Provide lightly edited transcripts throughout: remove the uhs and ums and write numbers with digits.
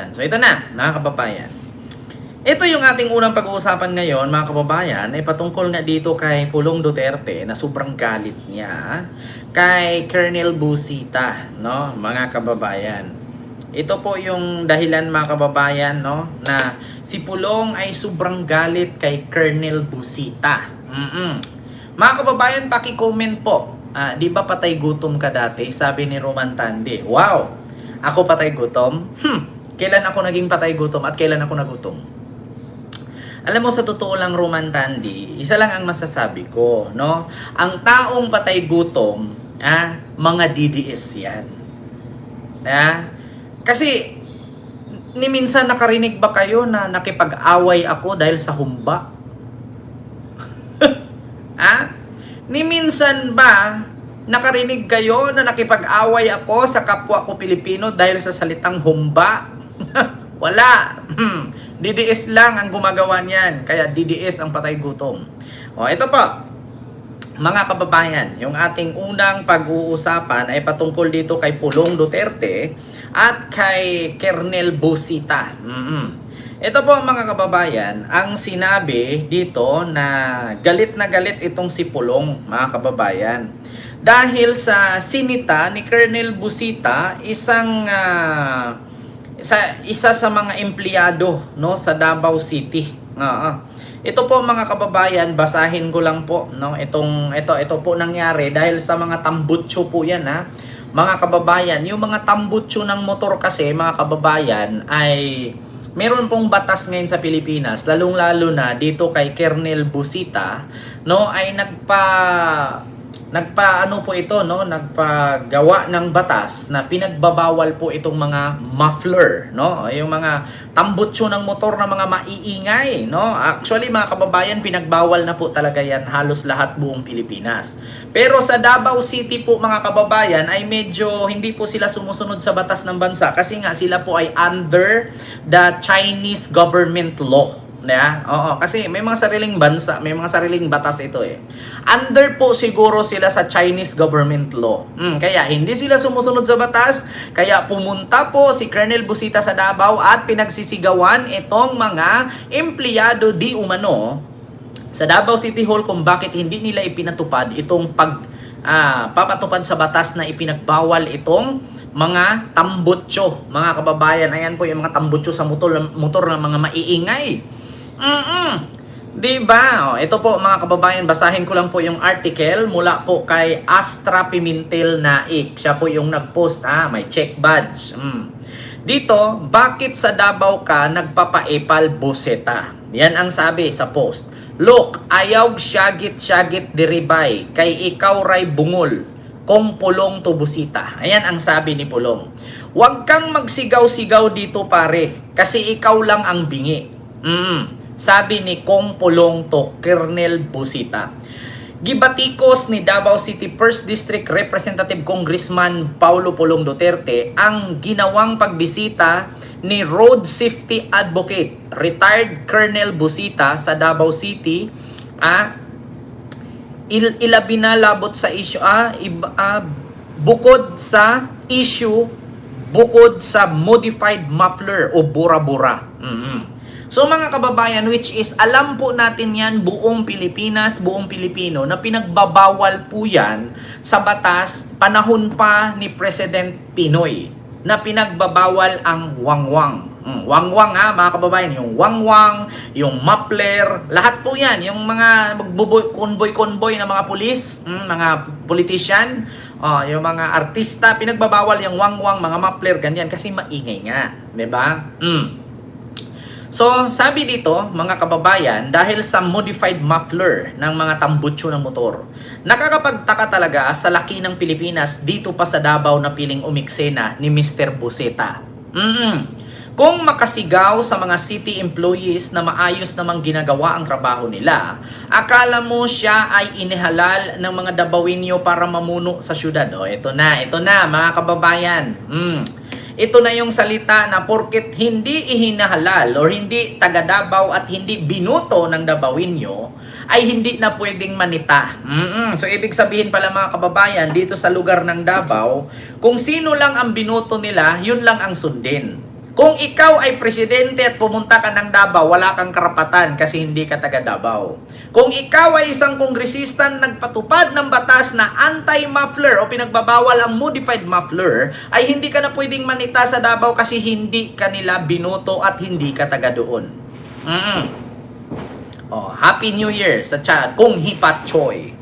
Yan. So ito na, mga kababayan. Ito yung ating unang pag-uusapan ngayon, mga kababayan, ay patungkol nga dito kay Pulong Duterte na sobrang galit niya kay Colonel Busita, no, mga kababayan. Ito po yung dahilan, mga kababayan, no, na si Pulong ay sobrang galit kay Colonel Busita. Mga kababayan, paki-comment po. Di ba patay gutom ka dati? Sabi ni Roman Tande. Wow! Ako patay gutom? Kailan ako naging patay gutom at kailan ako nagutom? Alam mo, sa totoo lang, Roman Tandy, isa lang ang masasabi ko, no? Ang taong patay gutom, mga DDS yan. Kasi, ni minsan nakarinig ba kayo na nakipag-away ako dahil sa humba? Ni minsan ba nakarinig kayo na nakipag-away ako sa kapwa ko Pilipino dahil sa salitang humba? Wala. DDS lang ang gumagawa niyan. Kaya DDS ang patay gutom. Ito po, mga kababayan, yung ating unang pag-uusapan ay patungkol dito kay Pulong Duterte at kay Colonel Busita. Ito po, mga kababayan, ang sinabi dito na galit itong si Pulong, mga kababayan. Dahil sa sinita ni Colonel Busita, isa sa mga empleyado, no, sa Davao City. Ito po, mga kababayan, basahin ko lang po, no, ito po nangyari dahil sa mga tambutso po yan, mga kababayan. Yung mga tambutso ng motor kasi, mga kababayan, ay meron pong batas ngayon sa Pilipinas, lalong-lalo na dito kay Colonel Busita, no, ay nagpagawa ng batas na pinagbabawal po itong mga muffler, no? Yung mga tambutso ng motor na mga maiingay, no? Actually, mga kababayan, pinagbawal na po talaga yan halos lahat buong Pilipinas. Pero sa Davao City po, mga kababayan, ay medyo hindi po sila sumusunod sa batas ng bansa kasi nga sila po ay under the Chinese government law. Kasi may mga sariling bansa, may mga sariling batas ito Under po siguro sila sa Chinese government law. Kaya hindi sila sumusunod sa batas, kaya pumunta po si Colonel Busita sa Davao at pinagsisigawan itong mga empleyado di umano sa Davao City Hall kung bakit hindi nila ipinatupad itong papatupad sa batas na ipinagbawal itong mga tambutso, mga kababayan. Ayan po yung mga tambutso sa motor ng mga maiingay. Diba? Ito po, mga kababayan, basahin ko lang po yung article mula po kay Astra Pimentel Naik. Siya po yung nag-post, may check badge. Dito, bakit sa Davao ka nagpapaepal Buseta? Yan ang sabi sa post. Look, ayaw syagit diribay, kay ikaw ray bungol, kung Pulong to Busita. Ayan ang sabi ni Pulong. Huwag kang magsigaw-sigaw dito, pare, kasi ikaw lang ang bingi. Sabi ni Kong Pulong to Colonel Busita. Gibatikos ni Davao City 1st District Representative Congressman Paulo Pulong Duterte ang ginawang pagbisita ni Road Safety Advocate, retired Colonel Busita sa Davao City. Ilabi na labot sa issue, bukod sa issue, bukod sa modified muffler o bura-bura. So mga kababayan, which is alam po natin yan buong Pilipinas, buong Pilipino na pinagbabawal po yan sa batas panahon pa ni President Pinoy na pinagbabawal ang wangwang. Wangwang mga kababayan, yung wangwang, yung muffler, lahat po yan, yung mga convoy na mga pulis, mga politician, yung mga artista, pinagbabawal yung wangwang, mga muffler, ganyan kasi maingay nga, 'di ba? So, sabi dito, mga kababayan, dahil sa modified muffler ng mga tambutso ng motor, nakakapagtaka talaga sa laki ng Pilipinas dito pa sa Davao na piling umiksena ni Mr. Buseta. Kung makasigaw sa mga city employees na maayos namang ginagawa ang trabaho nila, akala mo siya ay inihalal ng mga Davawinyo para mamuno sa syudad. Ito na mga kababayan. Ito na yung salita na porket hindi ihinahalal or hindi taga Davao at hindi binuto ng Davawinyo ay hindi na pwedeng manita. So ibig sabihin pala, mga kababayan, dito sa lugar ng Davao, kung sino lang ang binuto nila, yun lang ang sundin. Kung ikaw ay presidente at pumunta ka ng Davao, wala kang karapatan kasi hindi ka taga Davao. Kung ikaw ay isang kongresista na nagpatupad ng batas na anti-muffler o pinagbabawal ang modified muffler, ay hindi ka na pwedeng manita sa Davao kasi hindi ka nila binoto at hindi ka taga doon. Oh, Happy New Year sa chat kung Hipat Choy.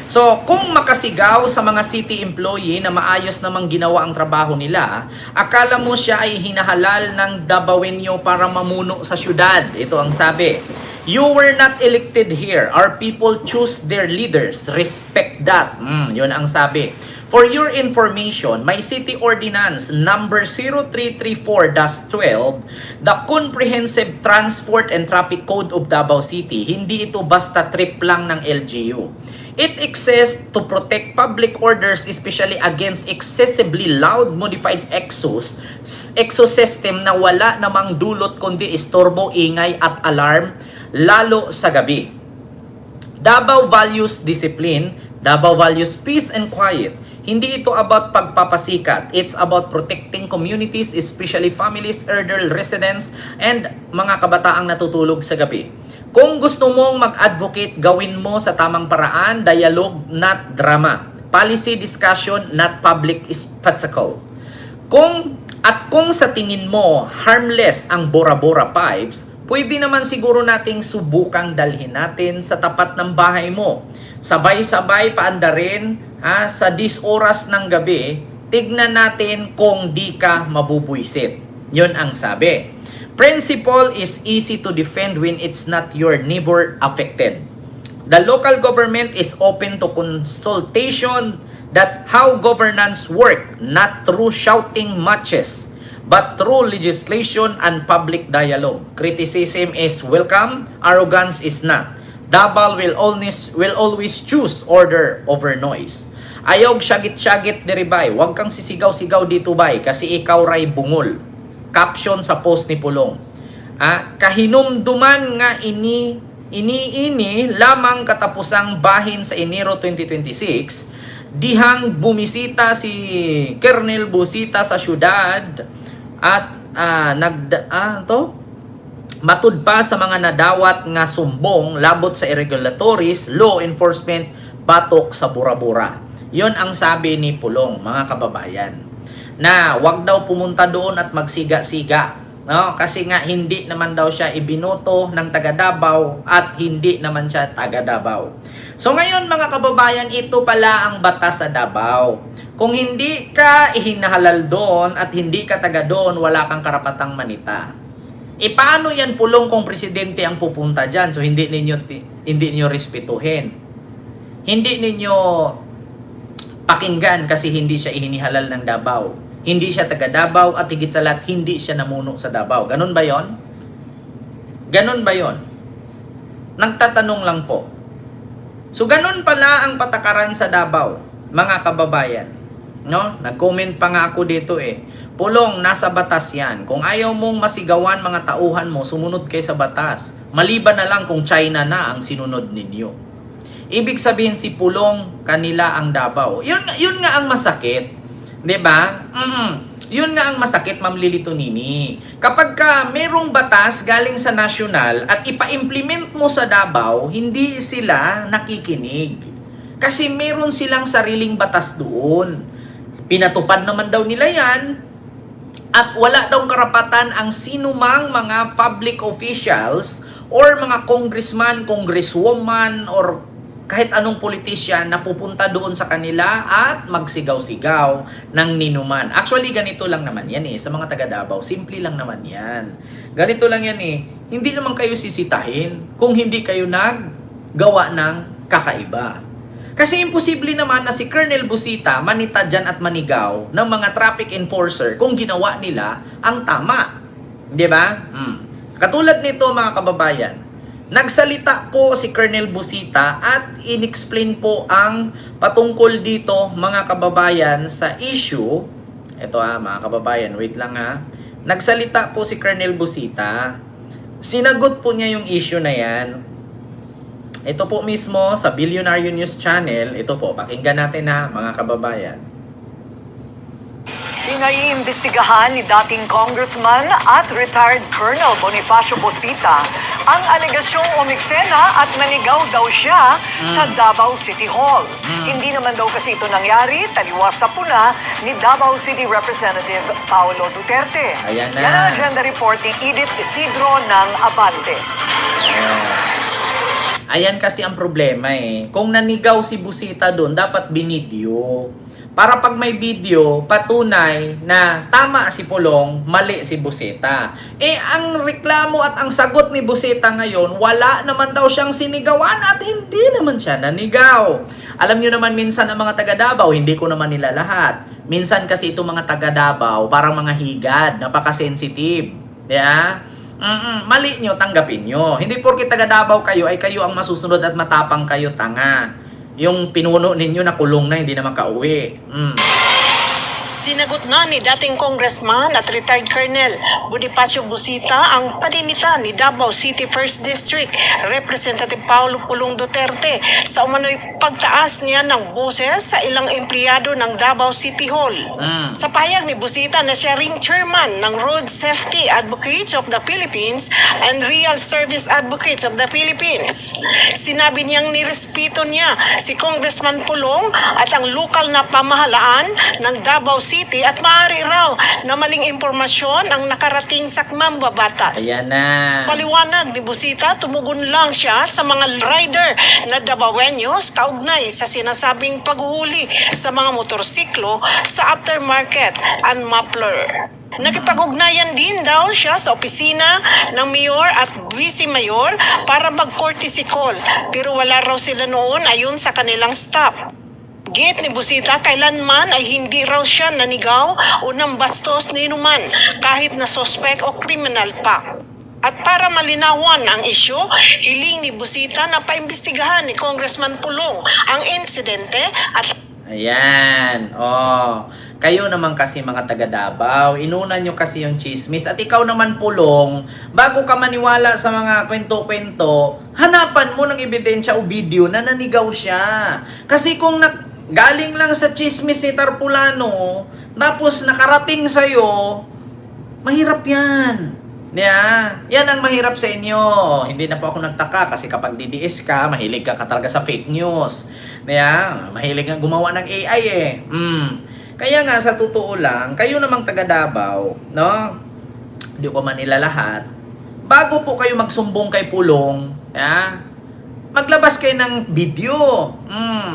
So, kung makasigaw sa mga city employee na maayos namang ginawa ang trabaho nila, akala mo siya ay hinahalal ng Davaoenyo para mamuno sa syudad. Ito ang sabi. You were not elected here. Our people choose their leaders. Respect that. Yun ang sabi. For your information, may City Ordinance number 0334-12, the Comprehensive Transport and Traffic Code of Davao City. Hindi ito basta trip lang ng LGU. It exists to protect public orders, especially against excessively loud modified exosystem na wala namang dulot kundi istorbo, ingay at alarm, lalo sa gabi. Davao values discipline, Davao values peace and quiet. Hindi ito about pagpapasikat. It's about protecting communities, especially families, elderly residents, and mga kabataang natutulog sa gabi. Kung gusto mong mag-advocate, gawin mo sa tamang paraan, dialogue, not drama. Policy discussion, not public spectacle. Kung sa tingin mo harmless ang Bora-Bora pipes, pwede naman siguro nating subukang dalhin natin sa tapat ng bahay mo. Sabay-sabay paandarin sa 10 oras ng gabi, tignan natin kung di ka mabubuisit. Yun ang sabi. Principle is easy to defend when it's not your neighbor affected. The local government is open to consultation that how governance work, not through shouting matches, but through legislation and public dialogue. Criticism is welcome, arrogance is not. Davao will always choose order over noise. Ayog syagit-syagit diri bay, huwag kang sisigaw-sigaw dito bay kasi ikaw ray bungol. Caption sa post ni Pulong. Kahinumduman nga ini lamang katapusang bahin sa Enero 2026, dihang bumisita si Colonel Busita sa syudad at matud pa sa mga nadawat nga sumbong labot sa irregulatories, law enforcement, batok sa Bora-Bora. Yon ang sabi ni Pulong, mga kababayan. Na wag daw pumunta doon at magsiga-siga, no? Kasi nga hindi naman daw siya ibinoto ng taga Davao at hindi naman siya taga Davao. So ngayon mga kababayan, ito pala ang batas sa Davao. Kung hindi ka ihinahalal doon at hindi ka taga doon, wala kang karapatang manita. Paano yan Pulong kung presidente ang pupunta diyan? So hindi niyo respetuhin. Hindi ninyo pakinggan kasi hindi siya ihinihalal ng Davao. Hindi siya taga Davao at higit sa lahat, hindi siya namuno sa Davao. Ganun ba yon? Ganun ba yon? Nagtatanong lang po. So ganun pala ang patakaran sa Davao, mga kababayan. No? Nag-comment pa nga ako dito Pulong, nasa batas yan. Kung ayaw mong masigawan mga tauhan mo, sumunod kayo sa batas. Maliban na lang kung China na ang sinunod ninyo. Ibig sabihin si Pulong, kanila ang Davao. Yun nga ang masakit. 'Di ba? Yun nga ang masakit, Ma'am Lilito Nini. Kapag ka merong batas galing sa nasyonal at ipa-implement mo sa Davao, hindi sila nakikinig. Kasi meron silang sariling batas doon. Pinatupad naman daw nila yan. At wala daw karapatan ang sinumang mga public officials or mga congressman, congresswoman, or kahit anong politician na pupunta doon sa kanila at magsigaw-sigaw ng ninuman. Actually, ganito lang naman yan sa mga taga Davao. Simple lang naman yan. Ganito lang yan Hindi naman kayo sisitahin kung hindi kayo naggawa ng kakaiba. Kasi imposible naman na si Colonel Busita manita dyan at manigaw ng mga traffic enforcer kung ginawa nila ang tama. Di ba? Katulad nito mga kababayan, nagsalita po si Colonel Busita at inexplain po ang patungkol dito mga kababayan sa issue. Ito mga kababayan, wait lang Nagsalita po si Colonel Busita. Sinagot po niya yung issue na yan. Ito po mismo sa Billionaire News Channel. Ito po, pakinggan natin mga kababayan. Pinaiimbestigahan ni dating Congressman at retired Colonel Bonifacio Bosita ang alegasyong umiksena at naligaw daw siya sa Davao City Hall. Hindi naman daw kasi ito nangyari, taliwas sa puna ni Davao City Representative Paolo Duterte. Ayan na. Yan ang agenda report ni Edith Isidro ng Abante. Ayan kasi ang problema eh. Kung nanigaw si Busita doon, dapat binidyo. Para pag may video, patunay na tama si Pulong, mali si Busita. Eh, ang reklamo at ang sagot ni Busita ngayon, wala naman daw siyang sinigawan at hindi naman siya nanigaw. Alam nyo naman minsan ang mga taga Davao, hindi ko naman nila lahat. Minsan kasi itong mga taga Davao, parang mga higad, napaka-sensitive. Yeah? Mali nyo, tanggapin nyo. Hindi porke taga Davao kayo, ay kayo ang masusunod at matapang kayo, tanga. Yung pinuno ninyo na kulong na, hindi na makauwi. Sinagot na ni dating Congressman at retired Colonel Bonifacio Busita ang paninita ni Davao City 1st District Representative Paolo Pulong Duterte sa umano'y pagtaas niya ng boses sa ilang empleyado ng Davao City Hall. Sa pahayag ni Busita na siya ring chairman ng Road Safety Advocates of the Philippines and Real Service Advocates of the Philippines. Sinabi niyang nirespeto niya si Congressman Pulong at ang lokal na pamahalaan ng Davao City at maaari raw na maling impormasyon ang nakarating sa mambabatas. Ayan na. Paliwanag ni Busita, tumugon lang siya sa mga rider na Davaoeños kaugnay sa sinasabing paghuhuli sa mga motorsiklo sa aftermarket and muffler. Nakipag-ugnayan din daw siya sa opisina ng mayor at vice mayor para mag-courtesy call pero wala raw sila noon ayon sa kanilang staff. Git ni Busita, kailanman ay hindi raw siya nanigaw o nambastos ni inuman kahit na suspect o criminal pa. At para malinawan ang isyu, hiling ni Busita na paimbestigahan ni Congressman Pulong ang insidente at Ayan. Kayo naman kasi mga taga Davao, inuna nyo kasi yung chismis. At ikaw naman Pulong, bago ka maniwala sa mga kwento-kwento, hanapan mo ng ebidensya o video na nanigaw siya. Kasi kung galing lang sa chismis ni Tarpulano, tapos nakarating sa'yo, mahirap yan. Yan ang mahirap sa inyo. Hindi na po ako nagtaka kasi kapag DDS ka, mahilig ka talaga sa fake news. Mahilig nga gumawa ng AI eh. Kaya nga sa totoo lang, kayo namang taga Davao, no? Hindi ko man nila lahat. Bago po kayo magsumbong kay Pulong, maglabas kayo ng video.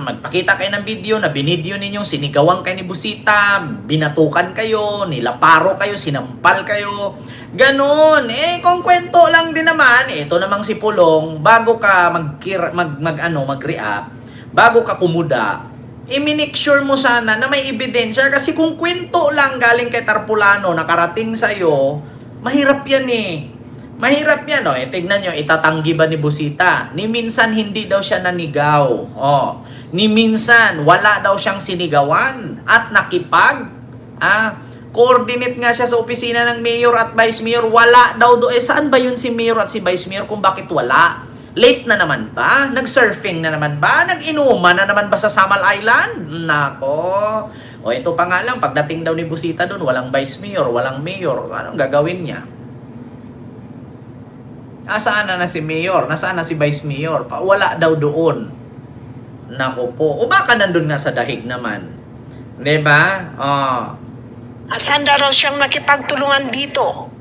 Magpakita kayo ng video na binidyo ninyong sinigawan kayo ni Busita, binatukan kayo, nilaparo kayo, sinampal kayo. Ganon. Kung kwento lang din naman, ito namang si Pulong, bago ka mag-react, bago ka kumuda, i-make sure mo sana na may ebidensya kasi kung kwento lang galing kay Tarpulano nakarating sa'yo, mahirap yan eh. Mahirap yan, tignan nyo, itatanggi ba ni Busita? Ni minsan hindi daw siya nanigaw. Ni minsan wala daw siyang sinigawan at coordinate nga siya sa opisina ng mayor at vice mayor. Wala daw doon. Saan ba yun si mayor at si vice mayor kung bakit wala? Late na naman ba? Nag-surfing na naman ba? Nag-inuman na naman ba sa Samal Island? Nako. Ito pa nga lang, pagdating daw ni Busita doon, walang vice mayor, walang mayor. Anong gagawin niya? Nasaan na si mayor? Nasaan na si vice mayor? Wala daw doon. Nako po. O baka nandun nga sa dahig naman. Diba? at handa raw siyang makipagtulungan dito.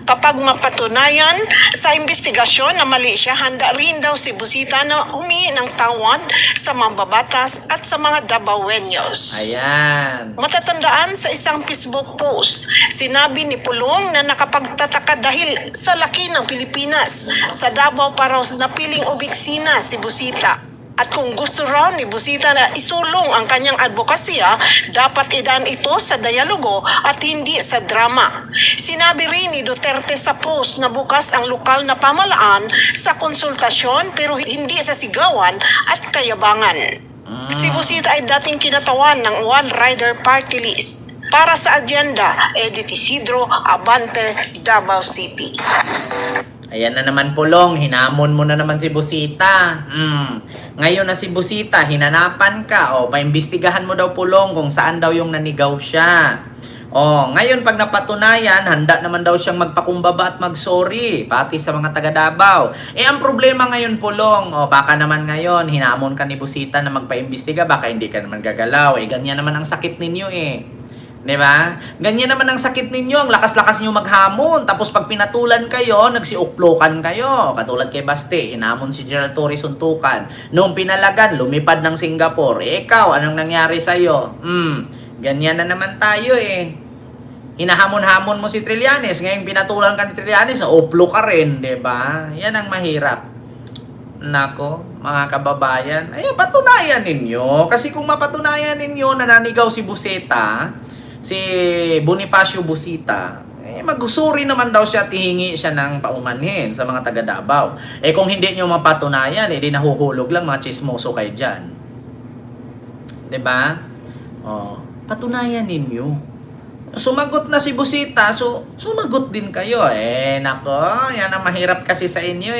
Kapag mapatunayan sa investigasyon na mali siya, handa rin daw si Busita na humingi ng tawad sa mambabatas at sa mga Davaoeños. Ayan. Matatandaan sa isang Facebook post, sinabi ni Pulong na nakapagtataka dahil sa laki ng Pilipinas. Sa Davao pa raw napiling obiksina si Busita. At kung gusto raw ni Busita na isulong ang kanyang advokasya, dapat idaan ito sa dialogo at hindi sa drama. Sinabi rin ni Duterte sa post na bukas ang lokal na pamalaan sa konsultasyon pero hindi sa sigawan at kayabangan. Si Busita ay dating kinatawan ng One Rider Party List. Para sa agenda, Edith Isidro, Abante, Davao City. Ayan na naman Pulong, hinamon mo na naman si Busita. Ngayon na si Busita, hinanapan ka. O, paimbestigahan mo daw Pulong kung saan daw yung nanigaw siya. Oh, ngayon pag napatunayan, handa naman daw siyang magpakumbaba at mag-sorry, pati sa mga taga Davao. Ang problema ngayon, Pulong, baka naman ngayon, hinamon ka ni Busita na magpaimbestiga, baka hindi ka naman gagalaw. Ganyan naman ang sakit ninyo Di ba? Ganyan naman ang sakit ninyo, ang lakas-lakas nyo maghamon. Tapos pag pinatulan kayo, nagsiuklokan kayo. Katulad kay Baste, hinamon si Gerald Torres suntukan. Noong pinalagan, lumipad ng Singapore. Ikaw, anong nangyari sa'yo? Ganyan na naman tayo Hinahamon-hamon mo si Trillanes, ngayon pinatulan ka ni Trillanes, uplo ka rin, 'di ba? Yan ang mahirap. Nako, mga kababayan, patunayan ninyo. Kasi kung mapatunayan ninyo na nanigaw si Busita, si Bonifacio Busita, magusuri naman daw siya at hihingi siya ng paumanhin sa mga taga Davao. Kung hindi nyo mapatunayan, di nahuhulog lang mga chismoso kayo dyan. 'Di ba? Patunayan ninyo. Sumagot na si Busita, so sumagot din kayo. Nako, yan ang mahirap kasi sa inyo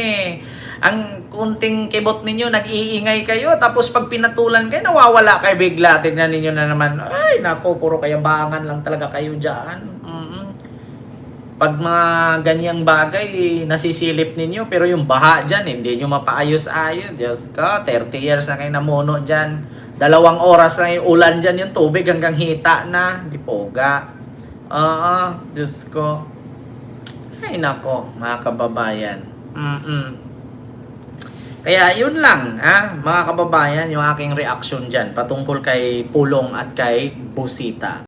Ang kunting kibot ninyo, nag-iingay kayo, tapos pag pinatulan kayo, nawawala kayo bigla. Tignan ninyo na naman, ay nako, puro kayabangan lang talaga kayo dyan. Pag mga ganyang bagay, nasisilip ninyo, pero yung baha dyan, hindi nyo mapaayos-ayos. Diyos ko, 30 years na kayo namuno dyan. 2 oras na yung ulan dyan, yung tubig hanggang hita na. Di poga. Diyos ko. Ay nako, mga kababayan. Kaya yun lang, mga kababayan, yung aking reaction dyan patungkol kay Pulong at kay Busita.